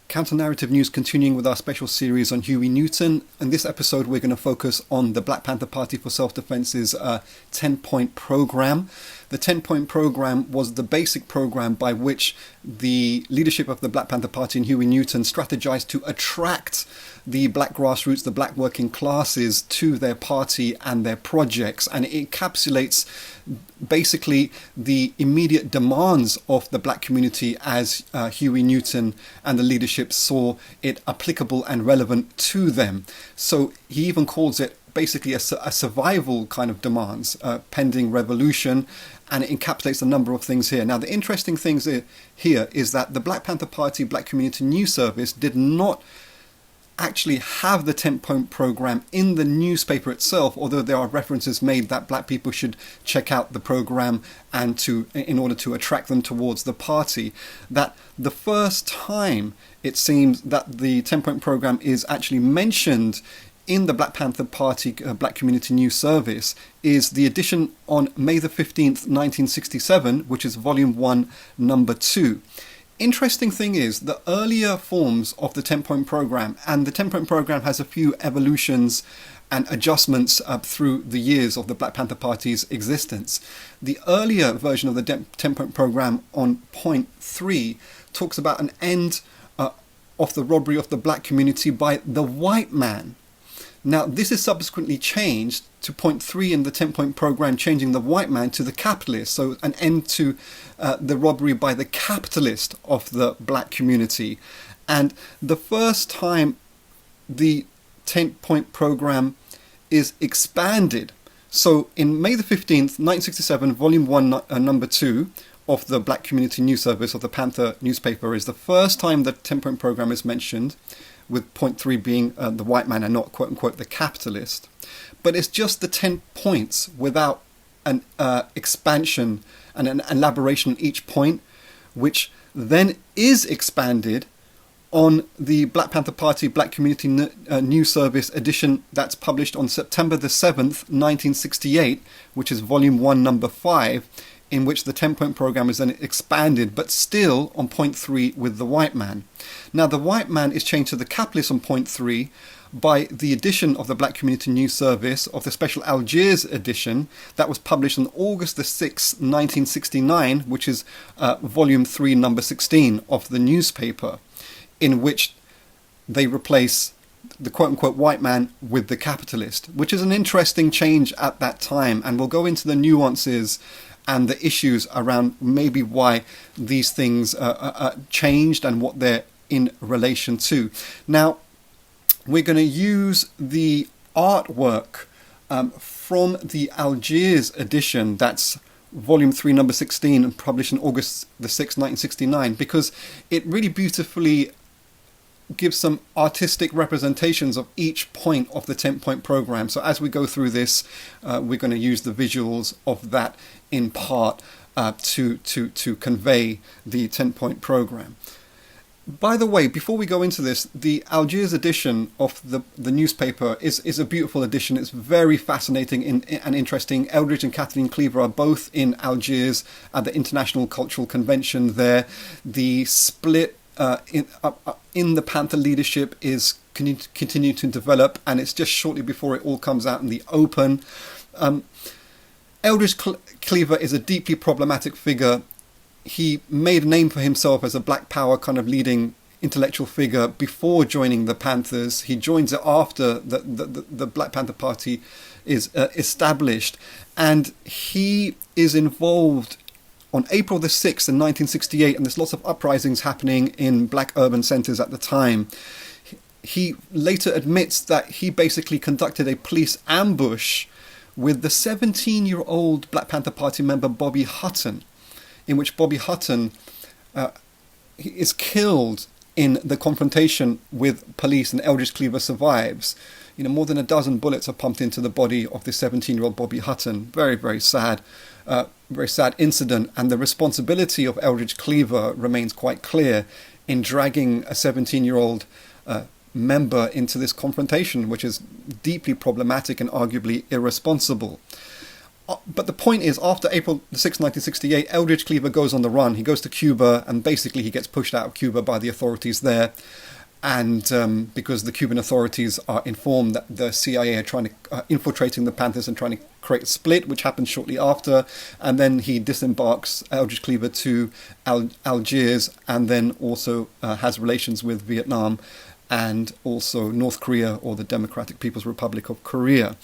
Counter-narrative news continuing with our special series on Huey Newton. In this episode, we're going to focus on the Black Panther Party for Self-Defense's 10-point program. The 10-point program was the basic program by which the leadership of the Black Panther Party and Huey Newton strategized to attract the black grassroots, the black working classes to their party and their projects. And it encapsulates basically the immediate demands of the black community as Huey Newton and the leadership saw it applicable and relevant to them. So he even calls it basically a survival kind of demands, pending revolution, and it encapsulates a number of things here. Now, the interesting things here is that the Black Panther Party Black Community News Service did not actually have the 10-point program in the newspaper itself, although there are references made that black people should check out the program and in order to attract them towards the party. That the first time it seems that the 10-point program is actually mentioned in the Black Panther Party Black Community News Service is the edition on May the 15th, 1967, which is Volume 1, Number 2. Interesting thing is the earlier forms of the 10-point program, and the 10-point program has a few evolutions and adjustments through the years of the Black Panther Party's existence. The earlier version of the 10-point program on point 3 talks about an end of the robbery of the black community by the white man. Now, this is subsequently changed to point 3 in the 10-point program, changing the white man to the capitalist. So an end to the robbery by the capitalist of the black community. And the first time the 10-point program is expanded. So in May the 15th, 1967, Volume 1, Number 2 of the Black Community News Service of the Panther newspaper is the first time the 10-point program is mentioned, with point 3 being the white man and not quote-unquote the capitalist. But it's just the 10 points without an expansion and an elaboration on each point, which then is expanded on the Black Panther Party Black Community News Service edition that's published on September the 7th, 1968, which is Volume 1, Number 5, in which the 10-point program is then expanded, but still on point 3 with the white man. Now, the white man is changed to the capitalist on point 3 by the edition of the Black Community News Service of the special Algiers edition that was published on August the 6th, 1969, which is Volume 3, Number 16 of the newspaper, in which they replace the quote-unquote white man with the capitalist, which is an interesting change at that time, and we'll go into the nuances and the issues around maybe why these things changed and what they're in relation to. Now, we're going to use the artwork from the Algiers edition, that's Volume 3, Number 16, and published on August the 6th, 1969, because it really beautifully gives some artistic representations of each point of the 10-point program. So as we go through this, we're going to use the visuals of that in part to convey the 10-point program. By the way, before we go into this, the Algiers edition of the newspaper is a beautiful edition. It's very fascinating and interesting. Eldridge and Kathleen Cleaver are both in Algiers at the International Cultural Convention there. The split in the Panther leadership is continue to develop, and it's just shortly before it all comes out in the open. Eldridge Cleaver is a deeply problematic figure. He made a name for himself as a Black Power kind of leading intellectual figure before joining the Panthers. He joins it after the Black Panther Party is established, and he is involved on April the 6th in 1968, and there's lots of uprisings happening in black urban centres at the time. He later admits that he basically conducted a police ambush with the 17-year-old Black Panther Party member Bobby Hutton, in which Bobby Hutton is killed in the confrontation with police, and Eldridge Cleaver survives. More than a dozen bullets are pumped into the body of the 17-year-old Bobby Hutton. Very, very sad incident, and the responsibility of Eldridge Cleaver remains quite clear in dragging a 17-year-old member into this confrontation, which is deeply problematic and arguably irresponsible. But the point is, after April 6, 1968, Eldridge Cleaver goes on the run. He goes to Cuba, and basically he gets pushed out of Cuba by the authorities there. And because the Cuban authorities are informed that the CIA are trying to infiltrating the Panthers and trying to create a split, which happens shortly after. And then he disembarks, Eldridge Cleaver, to Algiers, and then also has relations with Vietnam and also North Korea, or the Democratic People's Republic of Korea.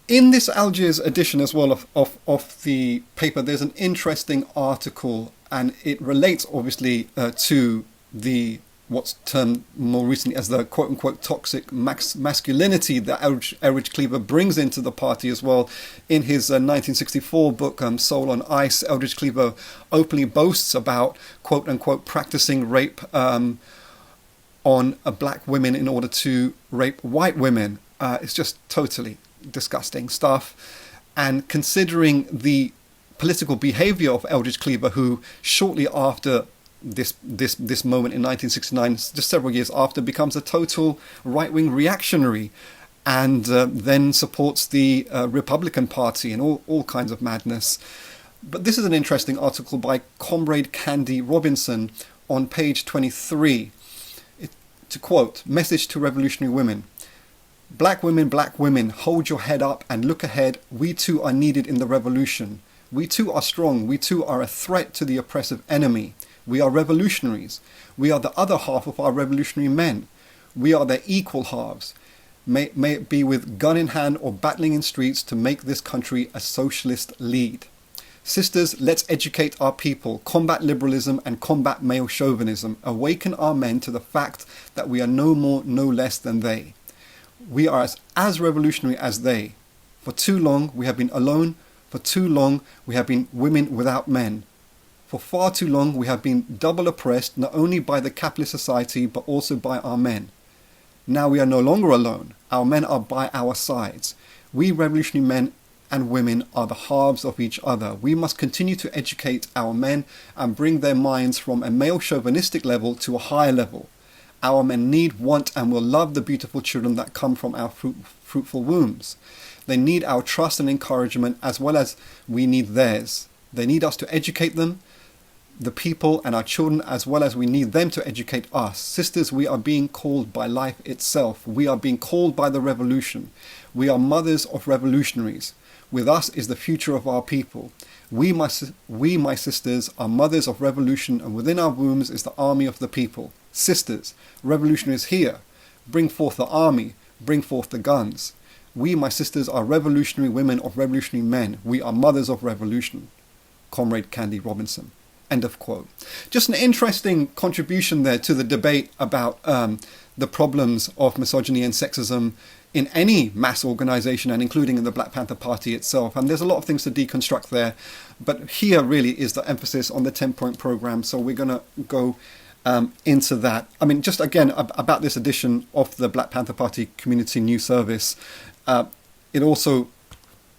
In this Algiers edition as well of the paper, there's an interesting article, and it relates obviously to the what's termed more recently as the quote-unquote toxic masculinity that Eldridge Cleaver brings into the party as well. In his 1964 book, Soul on Ice, Eldridge Cleaver openly boasts about quote-unquote practicing rape on black women in order to rape white women. It's just totally disgusting stuff. And considering the political behavior of Eldridge Cleaver, who shortly after this moment in 1969, just several years after, becomes a total right-wing reactionary, and then supports the Republican Party and all kinds of madness. But this is an interesting article by Comrade Candy Robinson on page 23. To quote, "Message to revolutionary women. Black women, hold your head up and look ahead. We too are needed in the revolution. We too are strong. We too are a threat to the oppressive enemy. We are revolutionaries. We are the other half of our revolutionary men. We are their equal halves. May it be with gun in hand or battling in streets to make this country a socialist lead. Sisters, let's educate our people, combat liberalism and combat male chauvinism, awaken our men to the fact that we are no more, no less than they. We are as revolutionary as they. For too long we have been alone. For too long we have been women without men. For far too long we have been double oppressed, not only by the capitalist society but also by our men. Now we are no longer alone. Our men are by our sides. We revolutionary men and women are the halves of each other. We must continue to educate our men and bring their minds from a male chauvinistic level to a higher level. Our men need, want, and will love the beautiful children that come from our fruitful wombs. They need our trust and encouragement as well as we need theirs. They need us to educate them, the people and our children, as well as we need them to educate us. Sisters, we are being called by life itself. We are being called by the revolution. We are mothers of revolutionaries. With us is the future of our people. We, my sisters, are mothers of revolution, and within our wombs is the army of the people. Sisters, revolution is here. Bring forth the army. Bring forth the guns. We, my sisters, are revolutionary women of revolutionary men. We are mothers of revolution. Comrade Candy Robinson. End of quote. Just an interesting contribution there to the debate about the problems of misogyny and sexism in any mass organization, and including in the Black Panther Party itself. And there's a lot of things to deconstruct there. But here really is the emphasis on the 10-point program. So we're going to go into that. I mean, just again, about this edition of the Black Panther Party Community News Service. It also,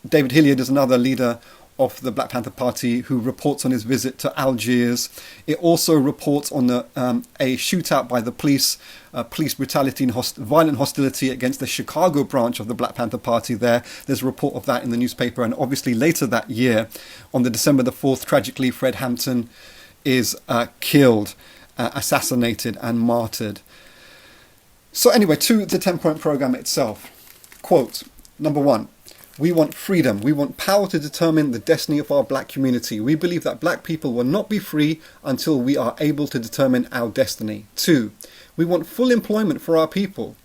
David Hilliard is another leader of the Black Panther Party who reports on his visit to Algiers. It also reports on a shootout by the police brutality and violent hostility against the Chicago branch of the Black Panther Party there. There's a report of that in the newspaper. And obviously later that year, on the December the 4th, tragically, Fred Hampton is killed, assassinated and martyred. So anyway, to the 10-point program itself. Quote, number 1. We want freedom. We want power to determine the destiny of our black community. We believe that black people will not be free until we are able to determine our destiny. 2. We want full employment for our people.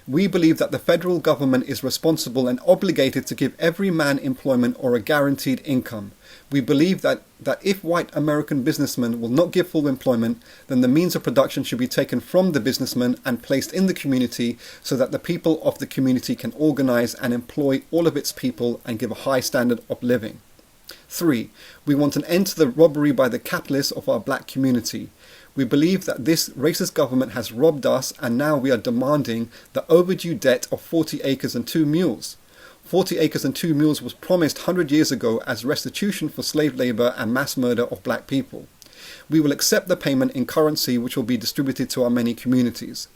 We believe that the federal government is responsible and obligated to give every man employment or a guaranteed income. We believe that if white American businessmen will not give full employment, then the means of production should be taken from the businessmen and placed in the community so that the people of the community can organize and employ all of its people and give a high standard of living. 3. We want an end to the robbery by the capitalists of our black community. We believe that this racist government has robbed us, and now we are demanding the overdue debt of 40 acres and 2 mules. 40 acres and 2 mules was promised 100 years ago as restitution for slave labor and mass murder of black people. We will accept the payment in currency which will be distributed to our many communities.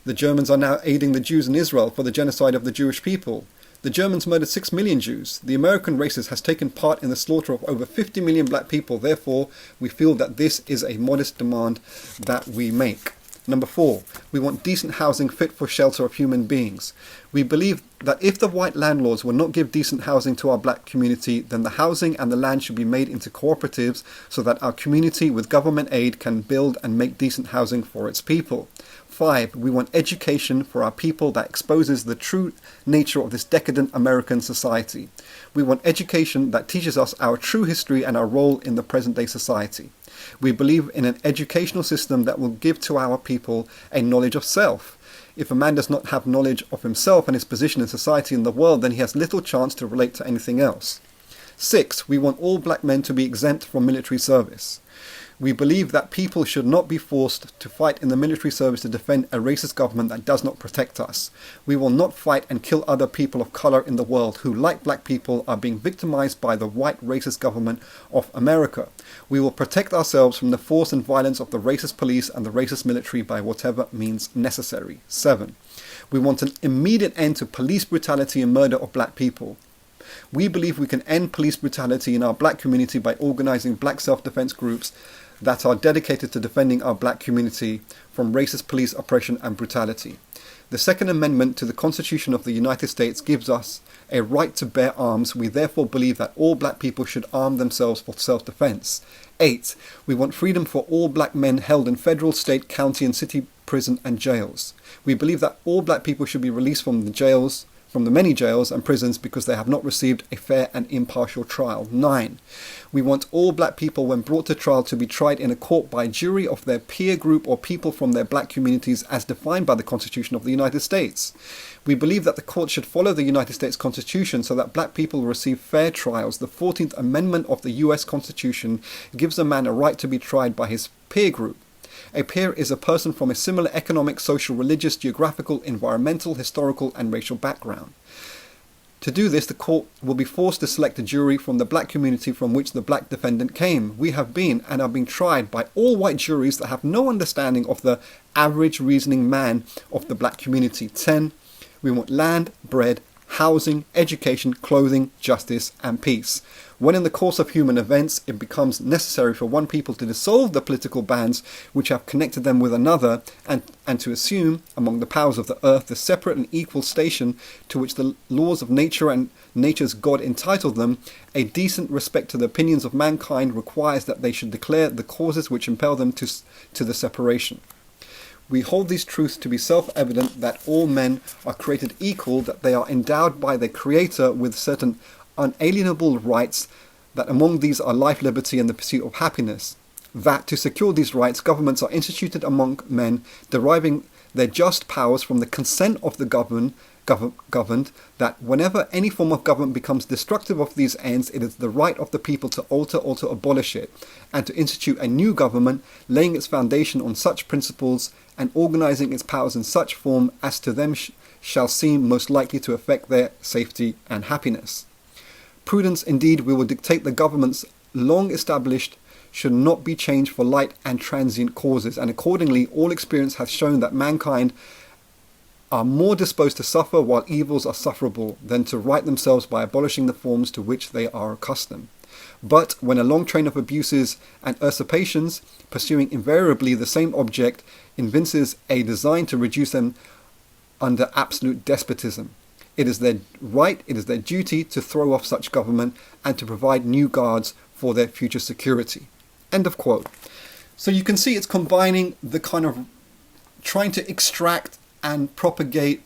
The Germans are now aiding the Jews in Israel for the genocide of the Jewish people. The Germans murdered 6 million Jews. The American racist has taken part in the slaughter of over 50 million black people. Therefore, we feel that this is a modest demand that we make. Number 4, we want decent housing fit for shelter of human beings. We believe that if the white landlords will not give decent housing to our black community, then the housing and the land should be made into cooperatives so that our community with government aid can build and make decent housing for its people. 5, we want education for our people that exposes the true nature of this decadent American society. We want education that teaches us our true history and our role in the present-day society. We believe in an educational system that will give to our people a knowledge of self. If a man does not have knowledge of himself and his position in society and the world, then he has little chance to relate to anything else. 6, we want all black men to be exempt from military service. We believe that people should not be forced to fight in the military service to defend a racist government that does not protect us. We will not fight and kill other people of color in the world who, like black people, are being victimized by the white racist government of America. We will protect ourselves from the force and violence of the racist police and the racist military by whatever means necessary. 7, we want an immediate end to police brutality and murder of black people. We believe we can end police brutality in our black community by organizing black self-defense groups that are dedicated to defending our black community from racist police oppression and brutality. The Second Amendment to the Constitution of the United States gives us a right to bear arms. We therefore believe that all black people should arm themselves for self-defense. 8, we want freedom for all black men held in federal, state, county and city prison and jails. We believe that all black people should be released from the many jails and prisons because they have not received a fair and impartial trial. 9, we want all black people, when brought to trial, to be tried in a court by a jury of their peer group or people from their black communities as defined by the Constitution of the United States. We believe that the court should follow the United States Constitution so that black people receive fair trials. The 14th Amendment of the US Constitution gives a man a right to be tried by his peer group. A peer is a person from a similar economic, social, religious, geographical, environmental, historical, and racial background. To do this, the court will be forced to select a jury from the black community from which the black defendant came. We have been and are being tried by all white juries that have no understanding of the average reasoning man of the black community. 10, we want land, bread, housing, education, clothing, justice, and peace. When in the course of human events it becomes necessary for one people to dissolve the political bands which have connected them with another and to assume among the powers of the earth the separate and equal station to which the laws of nature and nature's God entitled them, a decent respect to the opinions of mankind requires that they should declare the causes which impel them to the separation. We hold these truths to be self-evident, that all men are created equal, that they are endowed by their Creator with certain unalienable rights, that among these are life, liberty, and the pursuit of happiness. That to secure these rights, governments are instituted among men, deriving their just powers from the consent of the governed, that whenever any form of government becomes destructive of these ends, it is the right of the people to alter or to abolish it, and to institute a new government, laying its foundation on such principles and organizing its powers in such form as to them shall seem most likely to affect their safety and happiness. Prudence indeed we will dictate the governments long established should not be changed for light and transient causes, and accordingly all experience hath shown that mankind are more disposed to suffer while evils are sufferable than to right themselves by abolishing the forms to which they are accustomed. But when a long train of abuses and usurpations, pursuing invariably the same object, evinces a design to reduce them under absolute despotism, it is their right, it is their duty to throw off such government and to provide new guards for their future security. End of quote. So you can see it's combining the kind of trying to extract and propagate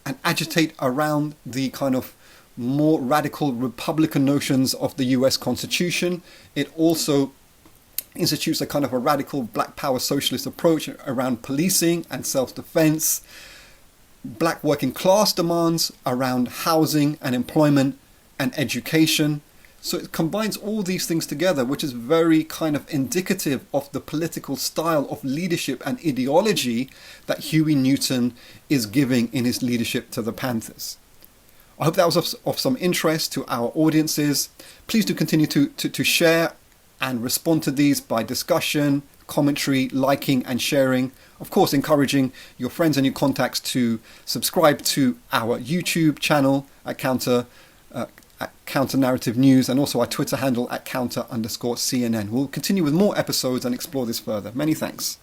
and agitate around the kind of more radical Republican notions of the US Constitution. It also institutes a kind of a radical black power socialist approach around policing and self-defense, black working class demands around housing and employment and education. So it combines all these things together, which is very kind of indicative of the political style of leadership and ideology that Huey Newton is giving in his leadership to the Panthers. I hope that was of some interest to our audiences. Please do continue to share and respond to these by discussion, commentary, liking and sharing. Of course, encouraging your friends and your contacts to subscribe to our YouTube channel at Counter Narrative News, and also our Twitter handle at @counter_CNN. We'll continue with more episodes and explore this further. Many thanks.